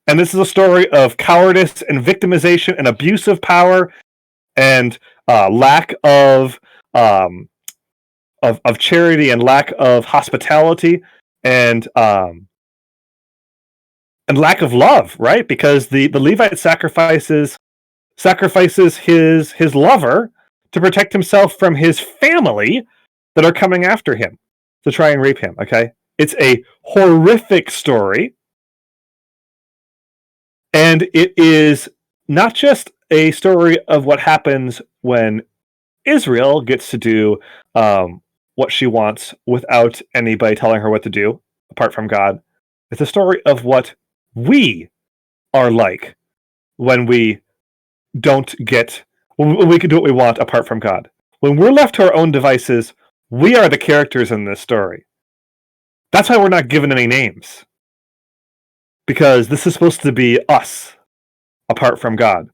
And this is a story of cowardice and victimization and abuse of power and lack of charity and lack of hospitality and lack of love, right? Because the Levite sacrifices his lover to protect himself from his family that are coming after him to try and rape him. Okay, it's a horrific story. And it is not just a story of what happens when Israel gets to do what she wants without anybody telling her what to do, apart from God. It's a story of what we are like when we when we can do what we want apart from God. When we're left to our own devices, we are the characters in this story. That's why we're not given any names. Because this is supposed to be us, apart from God.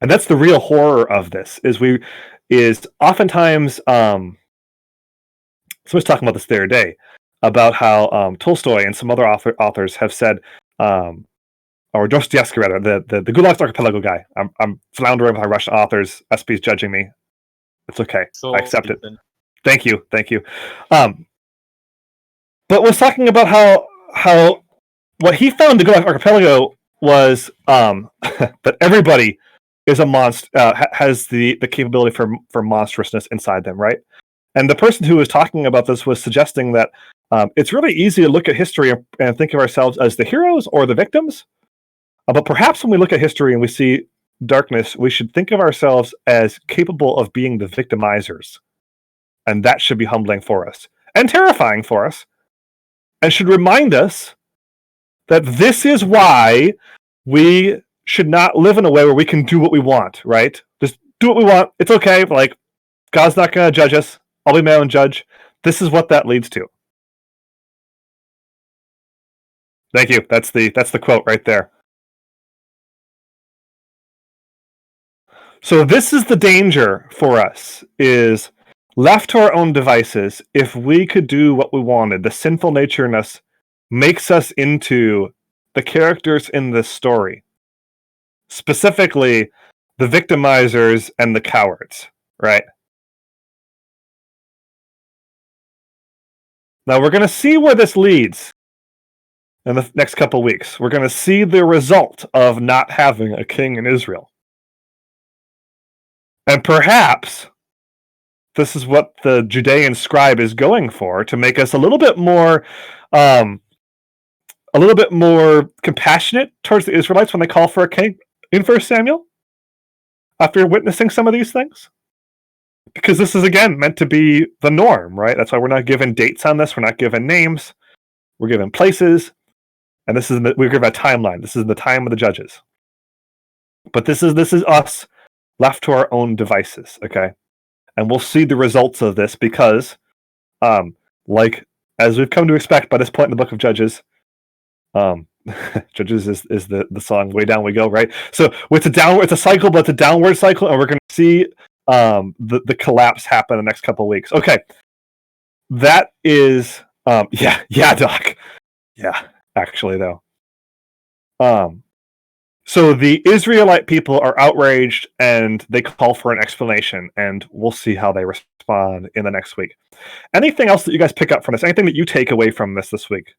And that's the real horror of this, is oftentimes, someone was talking about this the other day, about how Tolstoy and some other authors have said, or Dostoevsky rather, the Gulag Archipelago guy. I'm floundering with my Russian authors. SP's judging me. It's okay. So, I accept it. Ethan, Thank you. But was talking about how what he found in the Gulag Archipelago was that everybody is a monster, has the capability for monstrousness inside them, right? And the person who was talking about this was suggesting that it's really easy to look at history and think of ourselves as the heroes or the victims. But perhaps when we look at history and we see darkness, we should think of ourselves as capable of being the victimizers. And that should be humbling for us and terrifying for us. And should remind us that this is why we should not live in a way where we can do what we want, right? Just do what we want. It's okay. Like, God's not going to judge us. I'll be my own judge. This is what that leads to. Thank you. That's the quote right there. So this is the danger for us, is left to our own devices, if we could do what we wanted, the sinful nature in us makes us into the characters in this story. Specifically, the victimizers and the cowards, right? Now, we're going to see where this leads in the next couple weeks. We're going to see the result of not having a king in Israel. And perhaps this is what the Judean scribe is going for, to make us a little bit more compassionate towards the Israelites when they call for a king in 1 Samuel, after witnessing some of these things. Because this is, again, meant to be the norm, right? That's why we're not given dates on this. We're not given names. We're given places. And we're given a timeline. This is the time of the judges. But this is us left to our own devices, okay? And we'll see the results of this because, like, as we've come to expect by this point in the book of Judges, Judges is the song "Way Down We Go," right? So it's a cycle, but it's a downward cycle, and we're going to see the collapse happen in the next couple of weeks. Okay, that is Yeah, Doc. Yeah, actually, though. So the Israelite people are outraged, and they call for an explanation, and we'll see how they respond in the next week. Anything else that you guys pick up from this? Anything that you take away from this week?